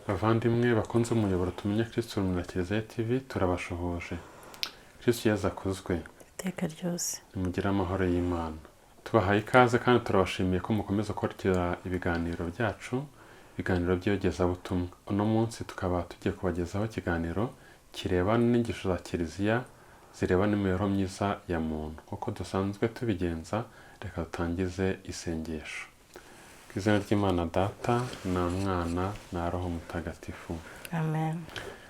Bavandimwe bakunze umuyoboro tumenye Kristo na Kiliziya TV turabashohoje. Kristo Yezu akuzwe. Iteka ryose. Nimugire amahoro y'Imana. Tubahaye ikaze kandi turabashimiye ko mukomeza gukurikira ibiganiro byacu, ibiganiro by'iyogezabutumwa. Uno munsi tukaba tugiye kubagezaho ikiganiro kirebana n'inyigisho za Kiliziya zirebana n'imibereho myiza ya muntu. Uko dusanzwe tubigenza, reka dutangize isengesho. Ku izina ry'Imana Data na Mwana na Roho Mutagatifu. Amen.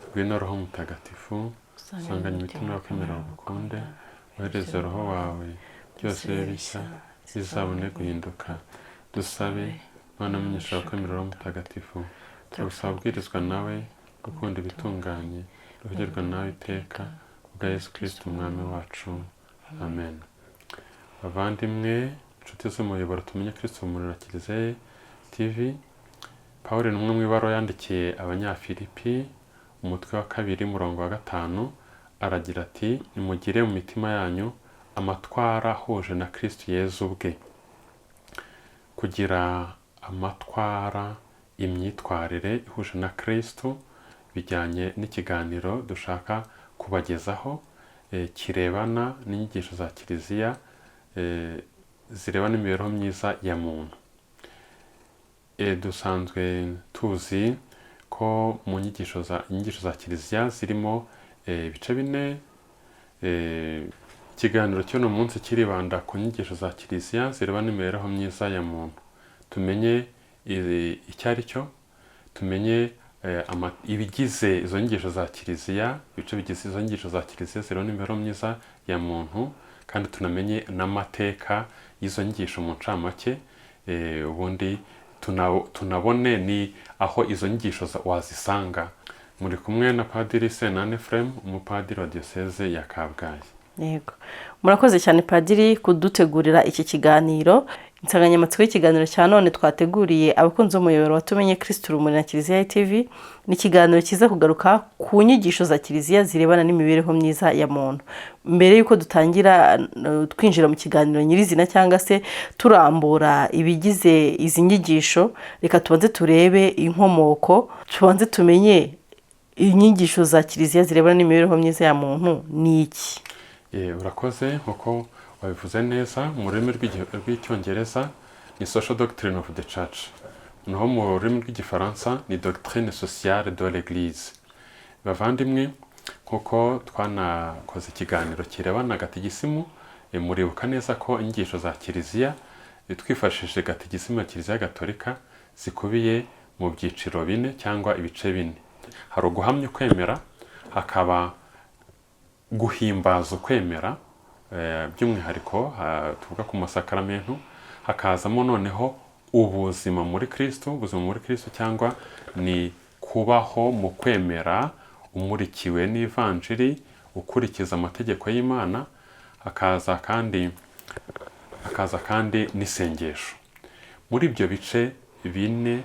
Ngwino Roho Mutagatifu, usanganye imitima yo kwemera ugukunde, wohereze Roho wawe, byose bibe bishya, bizabone guhinduka. Dusabe, Mana munyesha kwemera Roho Mutagatifu, turagusaba kubwirizwa nawe, gukunda ibitunganye, ruhugirwa nawe iteka, bwa Yesu Kristo Umwami wacu. Amen. Bavandimwe, inshuti z'umuyoboro tumenye Kristo na Kiliziya TV, Pawulo ni umwe mu ibaruwa yandikiye Abanyafilipi, umutwe wa 2 murongo wa 5, aragira ati: nimugire mu mitima yanyu amatwara ahuje na Kristo Yezu ubwe. Kugira amatwara, imyitwarire ihuje na Kristo bijyanye n'ikiganiro dushaka kubagezaho kirebana n'inyigisho za Kiliziya zirebana n'imibereho myiza ya muntu. Dusanzwe tuzi ko mu inyigisho za Kiliziya zirimo ibice 4. Ikiganiro cy'uno munsi kiribanda ku nyigisho za Kiliziya zirebana n'imibereho myiza ya muntu. Tumenye icyo ari cyo, tumenye ibigize izo nyigisho za Kiliziya, ibice bigize izo nyigisho za Kiliziya zirebana n'imibereho myiza ya muntu, kandi tunamenye n'amateka y'izo nyigisho mu ncamake, ubundi tunabone ni aho izo nyigisho wazisanga. Muri kumwe na Padiri Senane Ephraim, umupadiri wa Diocese ya Kabgayi. Yego. Murakoze cyane Padiri kudutegurira iki kiganiro. Insanganyamatsiko y'ikiganiro cya none twateguriye abakunze umuyoboro watumenye Kristo na Kiliziya TV ni ikiganiro kiza kugaruka ku nyigisho za Kiliziya zirebana n'imibereho myiza ya muntu. Mbere yuko dutangira twinjira mu kiganiro nyirizina cyangwa se turambura ibigize izi nyigisho, reka tubanze turebe inkomoko, tubanze tumenye inyigisho za Kiliziya zirebana n'imibereho myiza ya muntu ni iki. Urakoze, nkuko wabivuze neza, mu rurimi rw'icyongereza ni social doctrine of the church, naho mu rurimi rw'igifaransa ni doctrine sociale de l'église. Bavandimwe, nkuko twanakoze ikiganiro kirebana gatigisimu, muribuka neza ko inyigisho za Kiliziya twifashishije gatigisimu ya Kiliziya Gatolika zikubiye mu byiciro 4 cyangwa ibice 4. Hari uguhamya ukwemera, hakaba guhimbaza ukwemera, by'umwihariko tuvuga ku masakaramentu, hakazamo noneho ubuzima muri Kristo, cyangwa ni kubaho mu kwemera umurikiwe n'ivanjiri, ukurikiza amategeko y'Imana, hakaza kandi n'isengesho. Muri ibyo bice 4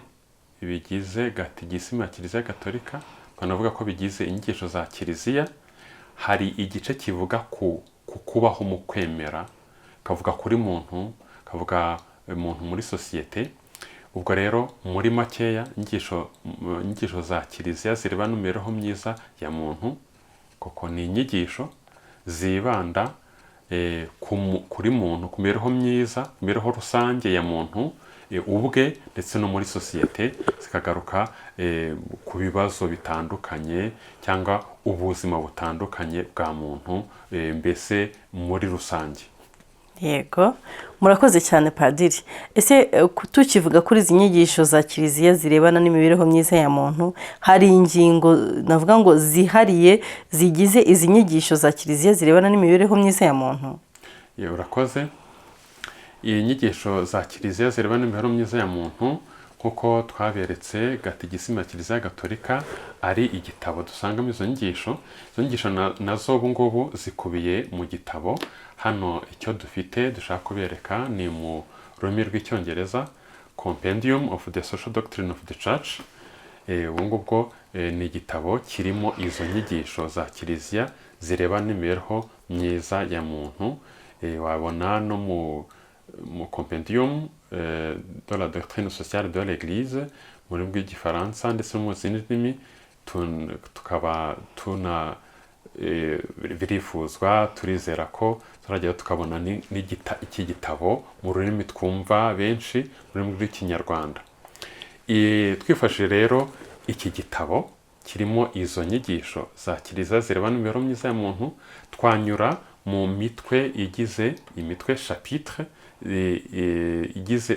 bigize gatigisimu ya Kiliziya Gatolika, twanavuga ko bigize inyigisho za Kiliziya, hari igice kivuga ku kubaho mu kwemera, kavuga kuri muntu, kavuga umuntu muri sosiyete. Ubwo rero muri makeya inyigisho za Kiliziya zirebana n'imibereho myiza ya muntu, koko ni inyigisho zibanda kuri muntu, ku mibereho myiza, imibereho rusange ya muntu ubwe ndetse no muri sosiyete, zikagaruka ku bibazo bitandukanye cyangwa ubuzima butandukanye bwa muntu, mbese muri rusange. Yego, murakoze cyane Padiri. Ese tukivuga kuri izi nyigisho za Kiliziya zirebana n'imibereho myiza ya muntu, hari ingingo navuga ngo zihariye zigize izi nyigisho za Kiliziya zirebana n'imibereho myiza ya muntu? Urakoze. Iyi nyigisho za Kiliziya zirebana n'imibereho myiza ya muntu, kuko twaberetse gatigisimu ya Kiliziya Gatolika ari igitabo dusangamo izo nyigisho. Izo nyigisho nazo ubu ngubu zikubiye mu gitabo. Hano icyo dufite dushaka kubereka ni mu rurimi rw'icyongereza, Compendium of the Social Doctrine of the Church. Ubu ngubwo ni igitabo kirimo izo nyigisho za Kiliziya zirebana n'imibereho myiza ya muntu. Wabona no mu Compendium de la Doctrine Sociale de l'Église, mu rurimi rw'igifaransa ndetse no mu zindi ndimi, tukaba birifuzwa, turizera ko turagera tukabona iki gitabo mu rurimi twumva benshi, mu rurimi rw'ikinyarwanda. Twifashishije rero iki gitabo kirimo izo nyigisho za kiliziya zireba n'imibereho myiza ya muntu, twanyura mu mitwe igize imitwe chapitre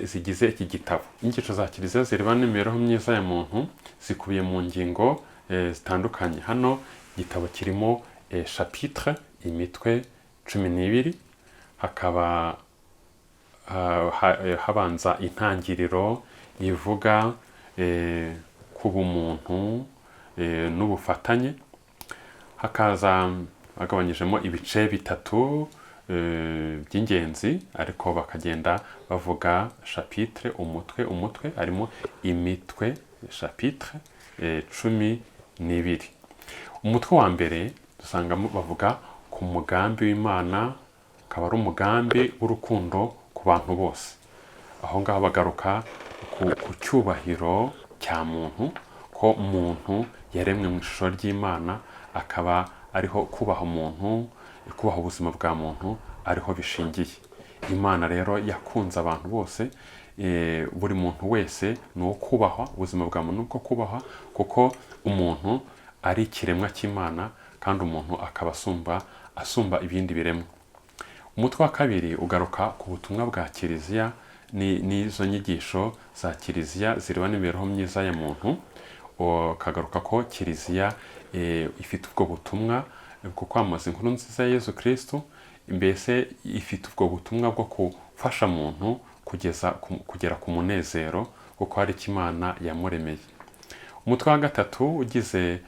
zigize iki gitabo. Inyigisho za kiliziya zireba n'imibereho myiza ya muntu zikubiye mu ngingo zitandukanye. Hano igitabo kirimo chapitre, imitwe 12, hakaba habanza intangiriro ivuga ku bumuntu n'ubufatanye, hakaza bagabanyijemo ibice bitatu by'ingenzi, ariko bakagenda bavuga chapitre, umutwe harimo imitwe chapitre 12. Umutwe wa mbere dusangamo bavuga ku mugambi w'Imana, akaba ari umugambi w'urukundo ku bantu bose. Aho ngaho bagaruka ku cyubahiro cya muntu, ko umuntu yaremwe mu ishusho ry'Imana, akaba ariho kubaha umuntu, kubaha ubuzima bwa muntu ariho bishingiye. Imana rero yakunze abantu bose, buri muntu wese ni uwo kubahwa, ubuzima bwa muntu bwo kubahwa, kuko umuntu ari ikiremwa cy'Imana kandi umuntu akaba asumba ibindi biremwa. Umutwe wa kabiri ugaruka ku butumwa bwa kiliziya n'izo nyigisho za kiliziya zireba n'imibereho myiza ya muntu, ukagaruka ko kiliziya ifite ubwo butumwa bwo kwamamaza inkuru nziza ya Yezu Kristo, mbese ifite ubwo butumwa bwo gufasha muntu kugera ku munezero, kuko hari icyo Imana yamuremeye. Umutwe wa gatatu ugize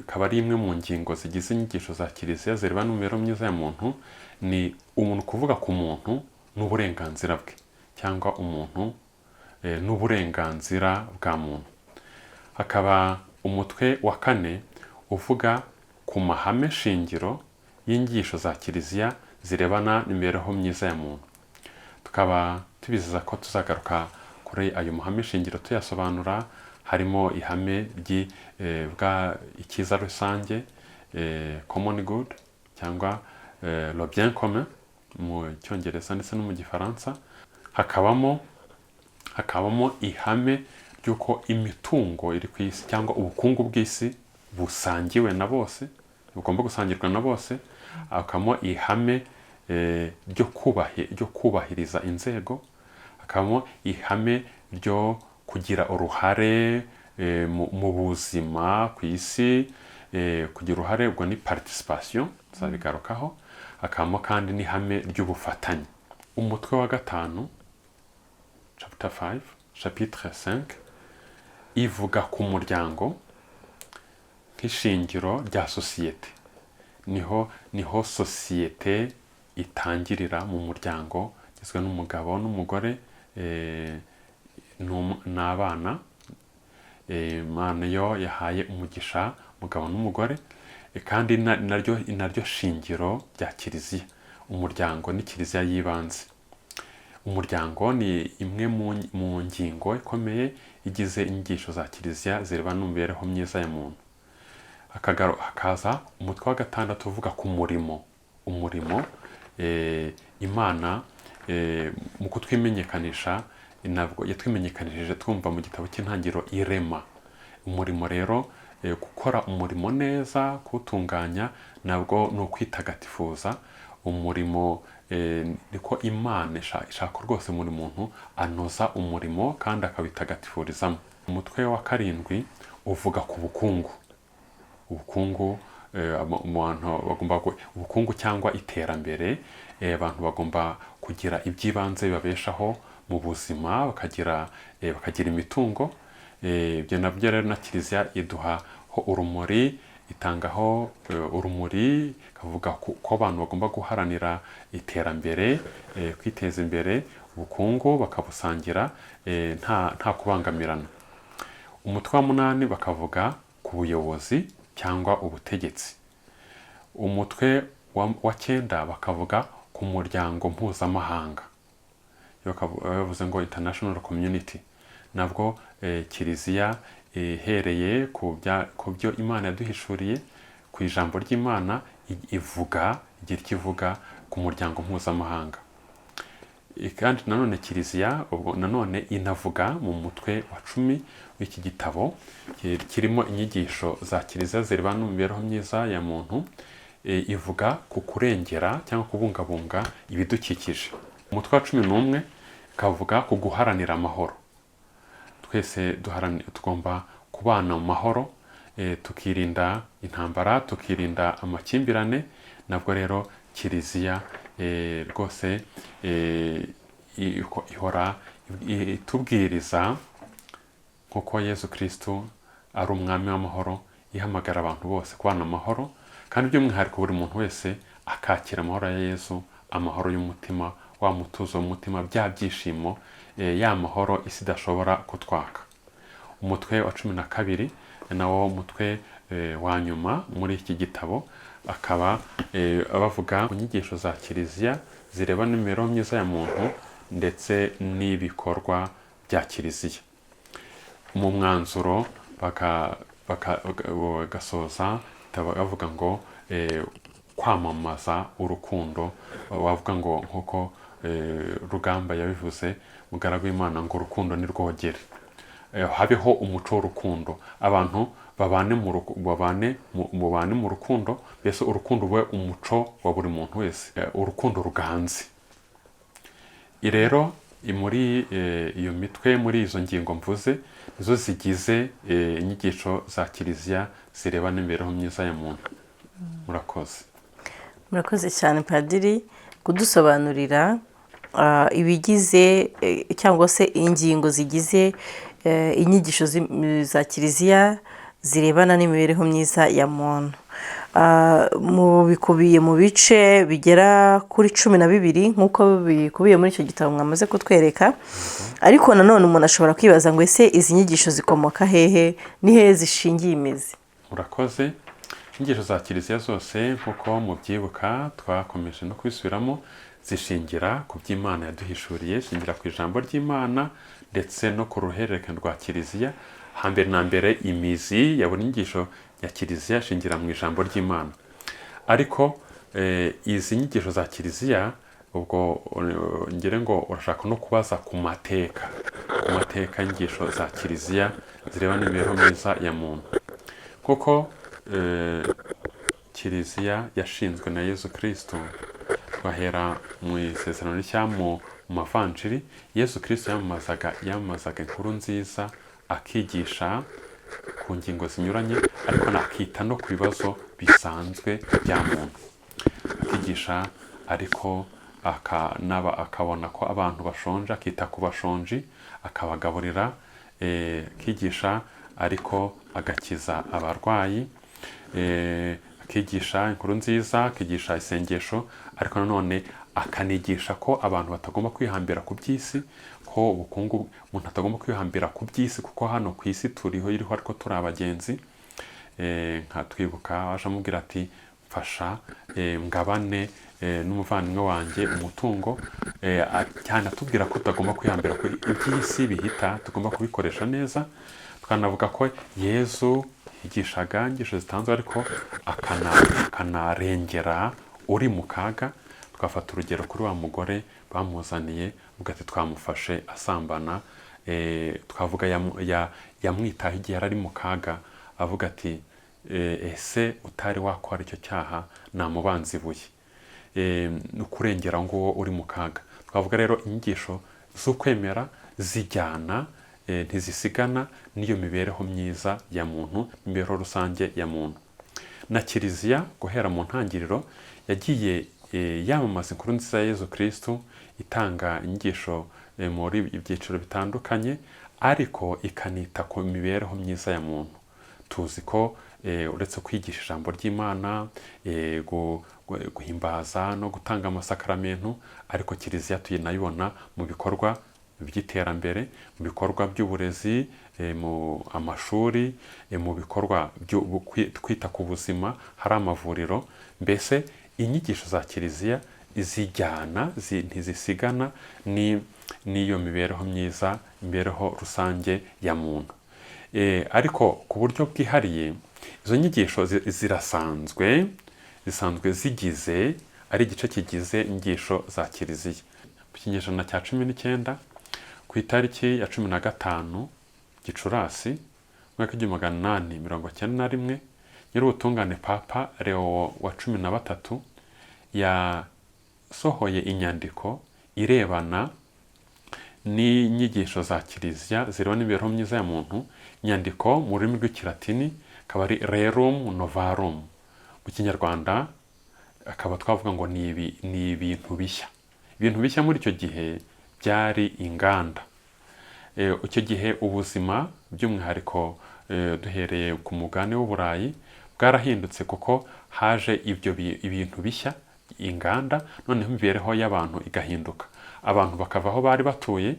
akaba ari imwe mu ngingo zigize inyigisho za kiliziya zireba n'imibereho myiza ya muntu, ni umuntu kuvuga ku muntu n'uburenganzira bwe, cyangwa umuntu n'uburenganzira bwa muntu. Hakaba umutwe wa kane uvuga ku mahame shingiro y'inyigisho za kiliziya zirebana n'imibereho myiza ya muntu. Tukaba tubizeza ko tuzagaruka kuri ayo mahame shingiro tuyasobanura, harimo ihame icyiza rusange, common good, cyangwa le bien commun mu cyongereza ndetse no mu gifaransa. Hakabamo ihame ry'uko imitungo iri ku isi, cyangwa ubukungu bw'isi busangiwe na bose, bugomba gusangirwa na bose. Hakabamo ihame ryo kubahiriza inzego. Hakabamo ihame ryo kugira uruhare mu buzima ku isi, kugira uruhare, ubwo ni participation, tuzabigarukaho. Hakabamo kandi n'ihame ry'ubufatanye. Umutwe wa gatanu, chapter 5, chapitre 5, ivuga ku muryango nk'ishingiro rya sosiyete. Niho sosiyete itangirira, mu muryango ugizwe n'umugabo n'umugore n'abana. Imana yo yahaye umugisha umugabo n'umugore, kandi naryo shingiro rya kiliziya. Umuryango ni kiliziya y'ibanze. Umuryango ni imwe mu ngingo ikomeye igize inyigisho za kiliziya zireba n'imibereho myiza ya muntu. Hakaza umutwe wa gatandatu uvuga ku murimo. Imana mu kutwimenyekanisha, nabwo yatwimenyekanishije twumva mu gitabo cy'intangiriro irema. Umurimo rero, gukora umurimo neza, kuwutunganya, nabwo ni ukwitagatifuza. Umurimo niko Imana ishaka rwose muri muntu anoza umurimo kandi akawitagatifurizamo. Umutwe wa karindwi uvuga ku bukungu. Ubukungu cyangwa iterambere, abantu bagomba kugira iby'ibanze bibabeshaho mu buzima, bakagira imitungo. Ibyo nabyo rero na kiliziya iduhaho urumuri, itangaho urumuri, ikavuga ko abantu bagomba guharanira iterambere, kwiteza imbere, ubukungu bakabusangira nta kubangamirana. Umutwe wa munani bakavuga ku buyobozi cyangwa ubutegetsi. Umutwe wa 9 bakavuga ku muryango mpuzamahanga, bavuze ngo international community. nabwo kiliziya ihereye ku byo Imana yaduhishuriye ku ijambo ry'Imana igira icyo ivuga ku muryango mpuzamahanga. Kandi nanone kiliziya ubwo nanone inavuga mu mutwe wa 10 w'iki gitabo kirimo inyigisho za kiliziya zirebana n'imibereho myiza ya muntu, ivuga ku kurengera cyangwa kubungabunga ibidukikije. Umutwe wa 11 kavuga ku guharanira amahoro. Twese tugomba kubana mu mahoro, tukirinda intambara, tukirinda amakimbirane. Nabwo rero kiliziya rwose ihora itubwiriza kuko Yesu Kristo ari umwami w'amahoro, ihamagara abantu bose kubana amahoro, kandi by'umwihariko buri muntu wese akakira amahoro ya Yesu, amahoro y'umutima, wa mutuzo w'umutima, bya byishimo, ya mahoro isi idashobora kutwaka. Umutwe wa 12 nawo mutwe wa nyuma muri iki gitabo akaba bavuga ku nyigisho za kiliziya zireba n'imibereho myiza ya muntu ndetse n'ibikorwa bya kiliziya. Mu mwanzuro bagasoza bavuga ngo kwamamaza urukundo, bavuga ngo nkuko Rugamba yabivuze, mugaragu w'Imana, ngo urukundo ni rwogere. Habeho umuco w'urukundo, abantu babane mu rukundo, mbese urukundo rube umuco wa buri muntu wese, urukundo ruganze. Rero muri iyo mitwe, muri izo ngingo mvuze, nizo zigize inyigisho za kiliziya zireba n'imibereho myiza ya muntu. Murakoze cyane Padiri kudusobanurira ibigize cyangwa se ingingo zigize inyigisho za kiliziya zirebana n'imibereho myiza ya muntu. Mu bikubiye mu bice bigera kuri 12 nk'uko bikubiye muri icyo gitabo mwamaze kutwereka. Ariko nanone umuntu ashobora kwibaza ngo ese izi nyigisho zikomoka hehe, ni hehe zishingiye imizi? Murakoze. Inyigisho za kiliziya zose nk'uko mubyibuka twakomeje no kubisubiramo, zishingira ku by'Imana yaduhishuriye, shingira ku ijambo ry'Imana ndetse no ku ruhererekane rwa kiliziya. Hambere na mbere imizi ya buri nyigisho ya kiliziya shingira mu ijambo ry'Imana. Ariko izi nyigisho za kiliziya ubwo ngire ngo urashaka no kubaza ku mateka y'inyigisho za kiliziya zireba n'imibereho myiza ya muntu. Kuko kiliziya yashinzwe na Yesu Kristo, bahera mu isezerano rishya mu mavanjiri. Yesu Kristo yamamazaga inkuru nziza, akigisha ku ngingo zinyuranye, ariko nakita no ku bibazo bisanzwe bya muntu. Akigisha ariko akabona ko abantu bashonje, akita ku bashonji, akabagaburira, akigisha ariko agakiza abarwayi, akigisha inkuru nziza, akigisha isengesho, ariko nanone akanigisha ko abantu batagomba kwihambira ku by'isi, ko ubukungu umuntu atagomba kwihambira ku by'isi, kuko hano ku isi iriho ariko turi abagenzi. Nka twibuka aje amubwira ati mfasha mgabane n'umuvandimwe wanjye umutungo, cyane atubwira ko tutagomba kwihambira ku by'isi bihita, tugomba kubikoresha neza. Twanavuga ko Yesu yigishaga inyigisho zitanzwe, ariko akanarengera uri mu kaga. Twafata urugero kuri wa mugore bamuzaniye, ugati twamufashe asambana, twavuga yamwitaho igihe yari ari mu kaga, avuga ati ese utari wakora icyo cyaha namubanza ibuye. Kurengera ngo uri mu kaga. Twavuga rero inyigisho z'ukwemera zijyana, ntizisigana n'iyo mibereho myiza ya muntu, imibereho rusange ya muntu. Na kiliziya guhera mu ntangiriro yagiye yamamaza inkuru nziza ya Yesu Kristo, itanga inyigisho muri ibyiciro bitandukanye, ariko ikanita ku mibereho myiza ya muntu. Tuzi ko uretse kwigisha ijambo ry'Imana, guhimbaza no gutanga amasakaramentu, ariko kiliziya tuyinayibona mu bikorwa by'iterambere, mu bikorwa by'uburezi, mu amashuri, mu bikorwa byo kwita ku buzima, hari amavuriro. Mbese inyigisho za kiliziya zijyana, ntizisigana n'iyo mibereho myiza, imibereho rusange ya muntu. Ariko ku buryo bwihariye izo nyigisho zisanzwe zigize ari igice kigize inyigisho za kiliziya. Mu kinyejana cya 19 ku itariki ya 15 Gicurasi mwaka w'1891 nyir'ubutungane Papa Leo wa 13 yasohoye inyandiko irebana n'inyigisho za kiliziya zireba n'imibereho myiza ya muntu. Inyandiko mu rurimi rw'ikilatini akaba ari Rerum Novarum, mu kinyarwanda akaba twavuga ngo ni ibintu bishya. Ibintu bishya muri icyo gihe byari inganda. Icyo gihe ubuzima by'umwihariko duhereye ku mugabane w'Uburayi bwarahindutse kuko haje ibintu bishya, inganda, noneho imibereho y'abantu igahinduka. Abantu bakava aho bari batuye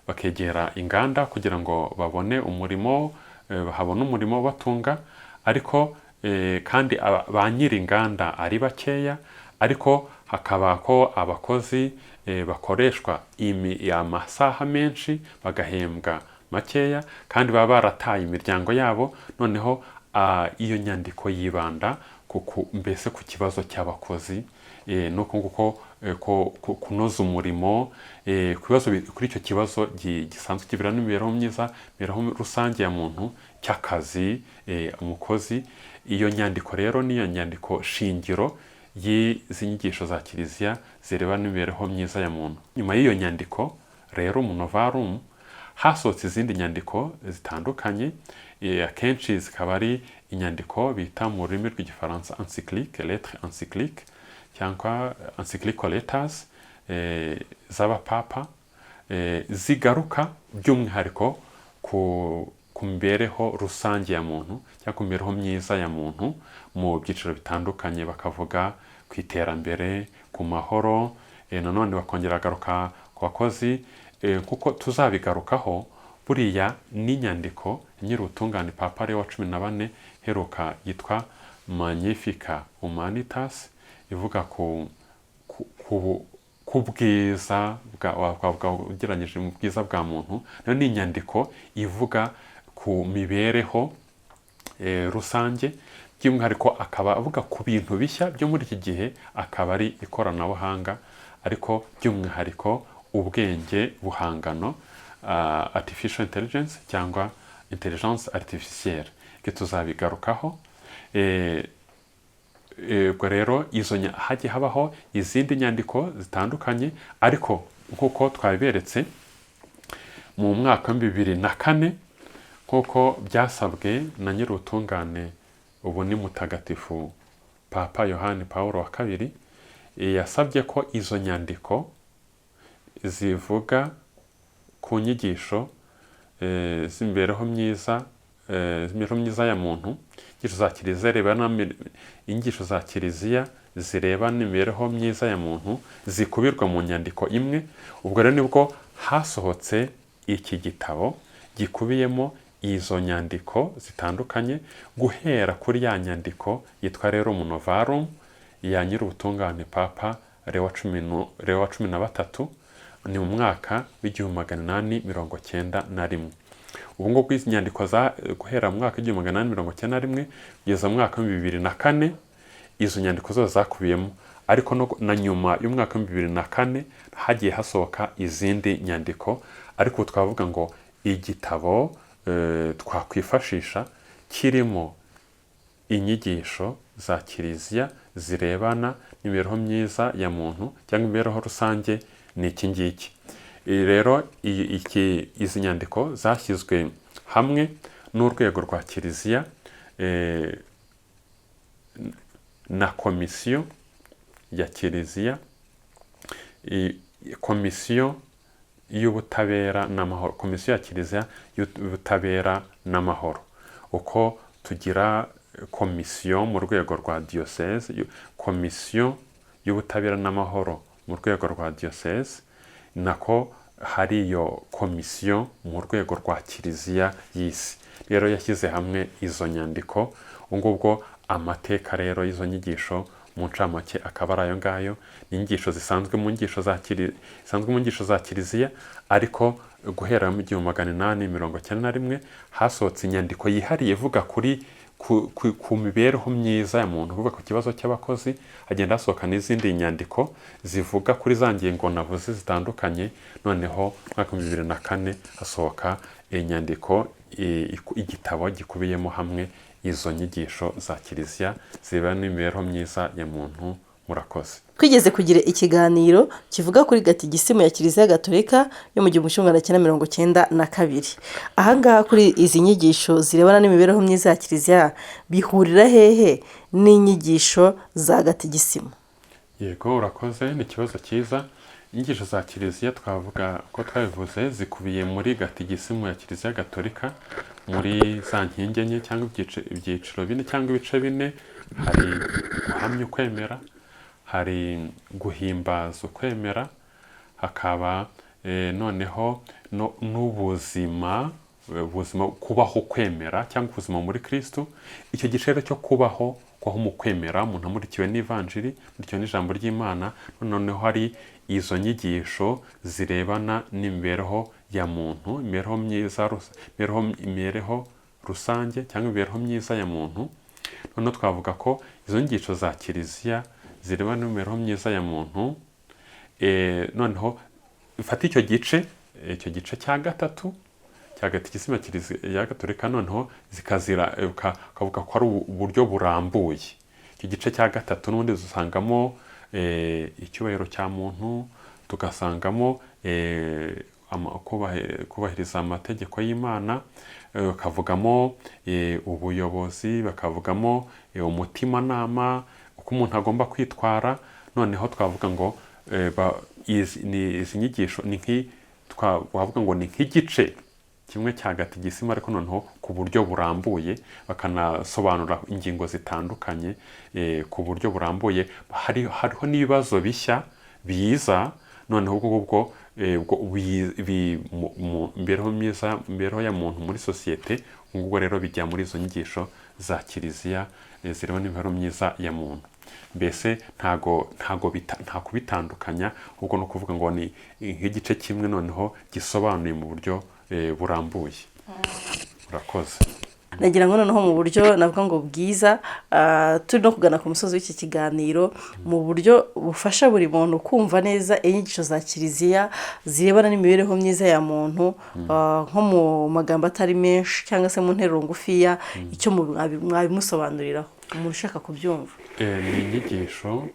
bakegera inganda kugira ngo babone umurimo, bahabone umurimo batunga, ariko kandi ba nyiri inganda ari bakeya, ariko hakaba ko abakozi bakoreshwa amasaha menshi bagahembwa makeya, kandi baba barataye imiryango yabo. Noneho iyo nyandiko yibanda mbese ku kibazo cy'abakozi, nuko nguko kunoza umurimo, kuri icyo kibazo gisanzwe kibera n'imibereho myiza, imibereho rusange ya muntu, cy'akazi, umukozi. Iyo nyandiko rero niyo nyandiko shingiro y'izi nyigisho za kiliziya zireba n'imibereho myiza ya muntu. Nyuma y'iyo nyandiko Rerum Novarum hasohotse izindi nyandiko zitandukanye, akenshi zikaba ari inyandiko bita mu rurimi rw'igifaransa encyclique, lettre encyclique cyangwa encyclical letters z'abapapa, zigaruka by'umwihariko ku mibereho rusange ya muntu cyangwa ku mibereho myiza ya muntu mu byiciro bitandukanye. Bakavuga ku iterambere, ku mahoro, nanone bakongera agaruka ku bakozi, kuko tuzabigarukaho. Buriya n'inyandiko nyir'ubutungane Papa Leo wa 14 heruka yitwa Magnificat Humanitas, ivuga ku bwiza ugereranyije mu bwiza bwa muntu. Nayo ni inyandiko ivuga ku mibereho rusange, by'umwihariko akaba avuga ku bintu bishya byo muri iki gihe, akaba ari ikoranabuhanga, ariko by'umwihariko ubwenge buhangano, artificial intelligence cyangwa intelligence artificielle. Tuzabigarukaho. Ubwo rero hagiye habaho izindi nyandiko zitandukanye, ariko nk'uko twabiberetse mu mwaka wa 2004 nk'uko byasabwe na nyir'ubutungane ubu ni mutagatifu Papa Yohani Pawulo wa II, yasabye ko izo nyandiko zivuga ku nyigisho z'imibereho myiza ya muntu, inyigisho za kiliziya zireba n'imibereho myiza ya muntu zikubirwa mu nyandiko imwe. Ubwo rero nibwo hasohotse iki gitabo gikubiyemo izo nyandiko zitandukanye, guhera kuri ya nyandiko yitwa Rerum Novarum ya nyir'ubutungane Papa Leo wa 13 ni mu mwaka w'1891. Ubu ngubu izi nyandiko guhera mu mwaka w'1891 kugeza mu mwaka wa 2004 izo nyandiko zose zakubiyemo, ariko na nyuma y'umwaka wa 2004 hagiye hasohoka izindi nyandiko. Ariko twavuga ngo igitabo twakwifashisha kirimo inyigisho za kiliziya zirebana n'imibereho myiza ya muntu cyangwa imibereho rusange ni iki ngiki. Rero izi nyandiko zashyizwe hamwe n'urwego rwa kiliziya na komisiyo ya kiliziya, komisiyo y'ubutabera n'amahoro, komisiyo ya kiliziya y'ubutabera n'amahoro. Uko tugira komisiyo mu rwego rwa diocese, komisiyo y'ubutabera n'amahoro mu rwego rwa diocese, nako hari iyo komisiyo mu rwego rwa kiliziya y'isi. Rero yashyize hamwe izo nyandiko. Ubwo amateka rero y'izo nyigisho mu ncamake akaba ari ayo ngayo. Ni inyigisho zisanzwe mu nyigisho za kiliziya, ariko guhera mu 1891 hasohotse inyandiko yihariye ivuga ku mibereho myiza ya muntu, kuvuga ku kibazo cy'abakozi. Hagenda hasohoka n'izindi nyandiko zivuga kuri za ngingo navuze zitandukanye. Noneho mwaka 2004 hasohoka inyandiko, igitabo gikubiyemo hamwe izo nyigisho za kiliziya ziba n'imibereho myiza ya muntu. Murakoze. Twigeze kugira ikiganiro kivuga kuri gatigisimu ya Kiliziya Gatolika yo mu 1992. Ahangaha kuri izi nyigisho zirebana n'imibereho myiza ya Kiliziya bihurira hehe n'inyigisho za gatigisimu? Yego, urakoze, ni ikibazo cyiza. Inyigisho za kiliziya twavuga ko twabivuze zikubiye muri gatigisimu ya Kiliziya Gatolika, muri za nkingi enye cyangwa ibyiciro bine cyangwa ibice bine. Hari guhamya ukwemera, hari guhimbaza ukwemera, hakaba noneho n'ubuzima, kubaho ukwemera cyangwa ubuzima muri Kristo. Icyo gice cyo kubaho mu kwemera, umuntu amurikiwe n'ivanjiri, amurikiwe n'ijambo ry'Imana. Noneho hari izo nyigisho zirebana n'imibereho ya muntu, imibereho myiza, imibereho rusange cyangwa imibereho myiza ya muntu. Noneho twavuga ko izo nyigisho za kiliziya zirebana n'imibereho myiza ya muntu, noneho ifata icyo gice cya gatatu cya gatigisimu ya Kiliziya Gatolika, noneho ukavuga ko ari uburyo burambuye. Icyo gice cya gatatu n'ubundi dusangamo icyubahiro cya muntu, tugasangamo kubahiriza amategeko y'Imana, bakavugamo ubuyobozi, bakavugamo umutimanama, uko umuntu agomba kwitwara. Noneho twavuga ngo izi nyigisho twavuga ngo ni nk'igice kimwe cya gatigisimu, ariko noneho ku buryo burambuye, bakanasobanura ingingo zitandukanye ku buryo burambuye. Hariho n'ibibazo bishya biza, noneho ubwo imibereho ya muntu muri sosiyete. Ubwo rero bijya muri izo nyigisho za kiliziya zirimo n'imibereho myiza ya muntu. Mbese nta kubitandukanya, ubwo no kuvuga ngo ni nk'igice kimwe noneho gisobanuye mu buryo burambuye. Urakoze. Nagira ngo noneho mu buryo navuga ngo bwiza, turi no kugana ku musozi w'iki kiganiro, mu buryo bufasha buri muntu kumva neza inyigisho za kiliziya zirebana n'imibereho myiza ya muntu, nko mu magambo atari menshi cyangwa se mu nteruro ngufiya, icyo mwabimusobanuriraho umuntu ushaka kubyumva. Ni inyigisho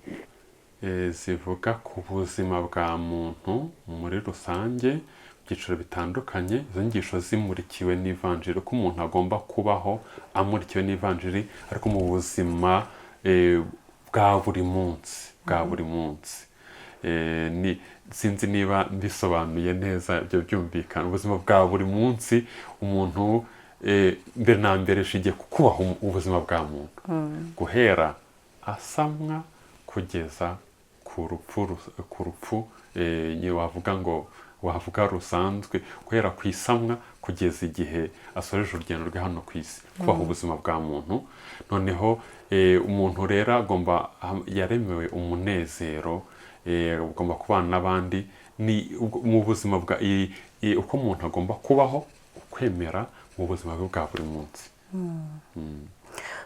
zivuga ku buzima bwa muntu muri rusange, ibyiciro bitandukanye. Izo nyigisho zimurikiwe n'ivanjiri, ko umuntu agomba kubaho amurikiwe n'ivanjiri, ariko mu buzima bwa buri munsi. Sinzi niba mbisobanuye neza, ibyo byumvikana. Ubuzima bwa buri munsi, umuntu mbere na mbere ishingiye ku kubaho ubuzima bwa muntu, guhera asamwa kugeza ku rupfu, wavuga rusanzwe, guhera ku isamwa kugeza igihe asoreje urugendo rwe hano ku isi, kubaho ubuzima bwa muntu. Noneho umuntu rero yaremewe umunezero, ugomba kubana n'abandi. Ni mu buzima uko umuntu agomba kubaho ukwemera mu buzima bwe bwa buri munsi.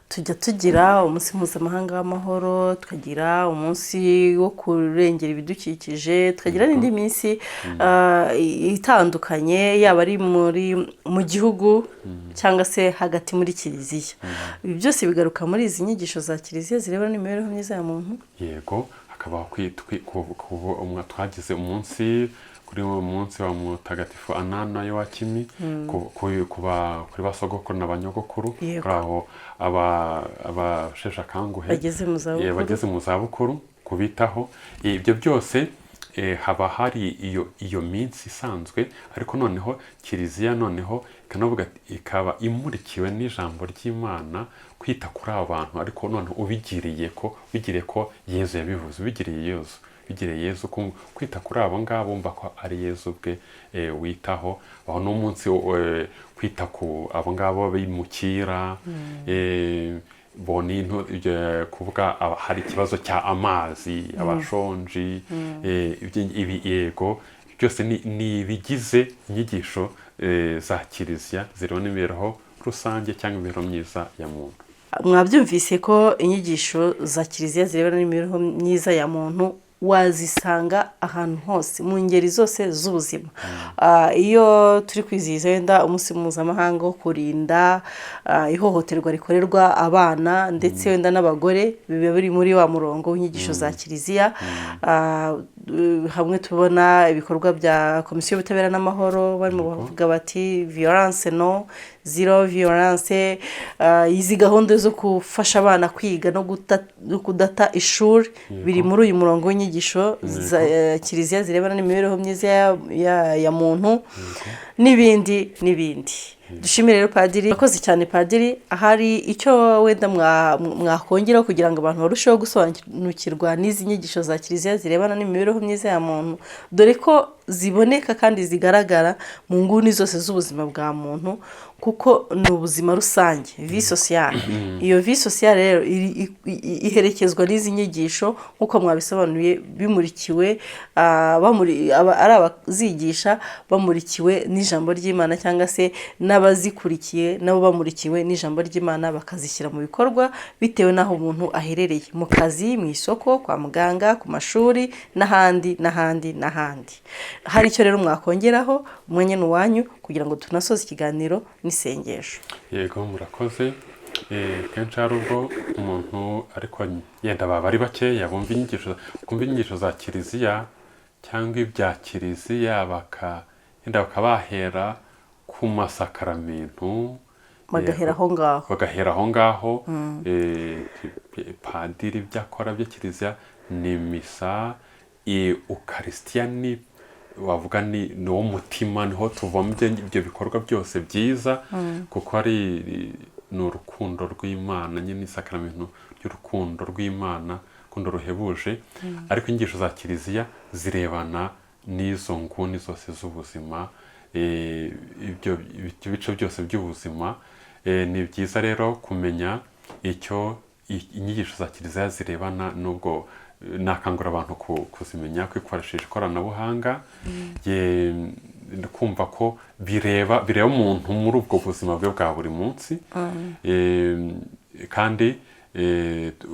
Tujya tugira umunsi mpuzamahanga w'amahoro, tukagira umunsi wo kurengera ibidukikije, tukagira n'indi minsi itandukanye, yaba ari mu gihugu cyangwa se hagati muri kiliziya. Ibi byose bigaruka muri izi nyigisho za kiliziya zirebana n'imibereho myiza ya muntu. Yego, hakaba twagize umunsi kuri uwo munsi wa Mutagatifu Anana Yoakimi, kuri ba sogokuru na banyogokuru, kuri aho abasheshe akanguhe bageze mu zabukuru, kubitaho. Ibyo byose haba hari iyo minsi isanzwe, ariko noneho kiliziya noneho ikaba imurikiwe n'ijambo ry'Imana, kwita kuri abo bantu, ariko noneho ubigiriye ko Yezu yabivuze, ubigiriye Yezu, kwita kuri abo ngabo, mba ko ari Yezu ubwe witaho. Aho n'umunsi kwita ku abo ngabo bimukira, boni kuvuga hari ikibazo cya amazi abashonji ibi yego byose ni ibigize inyigisho za kiliziya ziriho n'imibereho rusange cyangwa imibereho myiza ya muntu. Mwabyumvise ko inyigisho za kiliziya zirebana n'imibereho myiza ya muntu wazisanga ahantu hose mu ngeri zose z'ubuzima. Iyo turi kwizihiza wenda umunsi mpuzamahanga wo kurinda ihohoterwa rikorerwa abana ndetse wenda n'abagore, biba biri muri wa murongo w'inyigisho za kiliziya. Hamwe tubona ibikorwa bya komisiyo y'ubutabera n'amahoro barimo bavuga bati violence no, zero violence. Izi gahunda zo gufasha abana kwiga no kudata ishuri biri muri uyu murongo w'inyigisho za kiliziya zirebana n'imibereho myiza ya muntu n'ibindi n'ibindi. Dushimire rero padiri, akoze cyane padiri. Ahari icyo wenda mwakongeraho kugira ngo abantu barusheho gusobanukirwa n'izi nyigisho za kiliziya zirebana n'imibereho myiza ya muntu, dore ko ziboneka kandi zigaragara mu nguni zose z'ubuzima bwa muntu, kuko ni ubuzima rusange, vie sociale. Iyo vie sociale rero iherekezwa n'izi nyigisho nk'uko mwabisobanuye, bimurikiwe ari abazigisha bamurikiwe n'ijambo ry'Imana, cyangwa se n'abazikurikiye nabo bamurikiwe n'ijambo ry'Imana, bakazishyira mu bikorwa bitewe n'aho umuntu aherereye, mu kazi, mu isoko, kwa muganga, ku mashuri n'ahandi n'ahandi n'ahandi. Hari icyo rero mwakongeraho, umwanya ni uwanyu kugira ngo tunasoze ikiganiro n'isengesho. Yego murakoze. Kenshi hari ubwo umuntu ariko yenda baba ari bakeya bumva inyigisho za kiliziya cyangwa ibya kiliziya yenda bakabahera ku masakaramentu, bagahera aho ngaho. Padiri ibyo akora bya kiliziya ni misa, ukarisitiya ni wavuga ni wo mutima, niho tuvoma ibyo bikorwa byose byiza, kuko ni urukundo rw'Imana, nyine isakaramentu ry'urukundo rw'Imana, urukundo ruhebuje. Ariko inyigisho za kiliziya zirebana n'izo nguni zose z'ubuzima, ibyo bice byose by'ubuzima. Ni byiza rero kumenya icyo inyigisho za kiliziya zirebana, n'ubwo nakangura abantu kuzimenya, kwikoresheje ikoranabuhanga, kumva ko bireba umuntu muri ubwo buzima bwe bwa buri munsi, kandi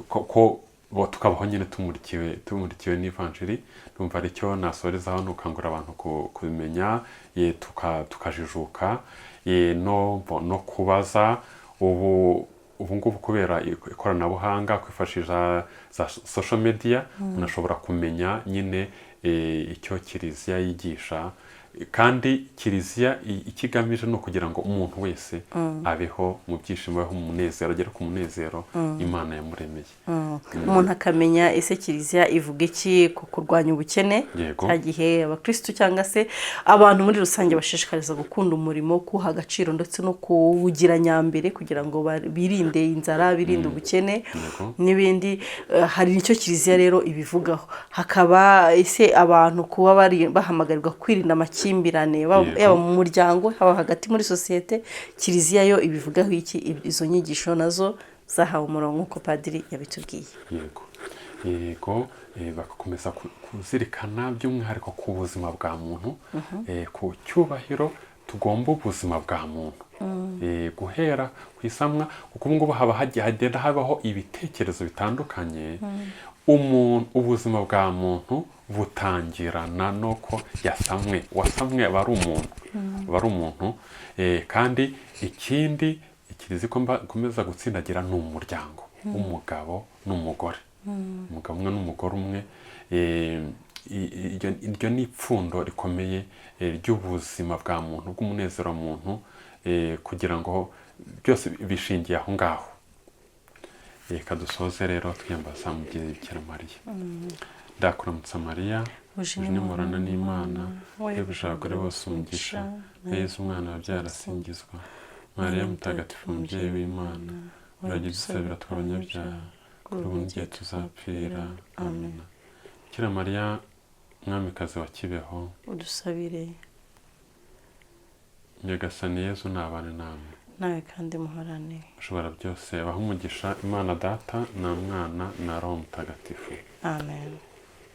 ko tukabaho nyine tumurikiwe n'ivanjiri. Numva aricyo nasorezaho, nukangura abantu kumenya, tukajijuka, no kubaza. Ubu ngubu kubera ikoranabuhanga, kwifashisha za social media, umuntu ashobora kumenya nyine icyo kiliziya yigisha, kandi kiliziya ikigamije ni ukugira ngo umuntu wese abeho mu byishimo, abeho mu munezero, agere ku munezero Imana yamuremeye. Umuntu akamenya ese kiliziya ivuga iki ku kurwanya ubukene, cya gihe abakristo cyangwa se abantu muri rusange bashishikariza gukunda umurimo, kuha agaciro ndetse no kuwugira nyambere kugira ngo birinde inzara, birinde ubukene n'ibindi. Hari nicyo kiliziya rero ibivugaho. Hakaba ese abantu kuba bahamagarirwa kwirinda amakimbirane, yaba mu muryango, haba hagati muri sosiyete, kiliziya yo ibivugaho iki? Izo nyigisho nazo zahawe umurongo nk'uko padiri yabitubwiye. Yego, bagakomeza kuzirikana by'umwihariko ku buzima bwa muntu, ku cyubahiro tugomba ubuzima bwa muntu, guhera ku isamwa, kuko ubu ngubu hagenda habaho ibitekerezo bitandukanye. Ubuzima bwa muntu butangirana nuko wasamwe aba ari umuntu, kandi ikindi kiliziya ikomeza gutsindagira ni umuryango w'umugabo n'umugore, umugabo umwe n'umugore umwe. Iryo ni ipfundo rikomeye ry'ubuzima bwa muntu, bw'umunezero wa muntu, kugira ngo byose bishingiye aho ngaho. Reka dusoze rero twiyambaza umubyeyi Bikira Mariya. Ndakuramutsa Mariya, uje nimurana n'Imana, webuje abagore bose umugisha, Yezu umwana wabyara arasingizwa. Mariya mutagatifu umubyeyi w'Imana, urajya udusabira tw'abanyabyaha, kuri ubu n'igihe tuzapfira. Amina. Bikira Mariya mwamikazi wa Kibeho, udusabire. Nyagasani Yezu nabane namwe. nawe kandi muhorane. ushobora byose abaha umugisha Imana Data na Mwana na Roho Mutagatifu. Amen.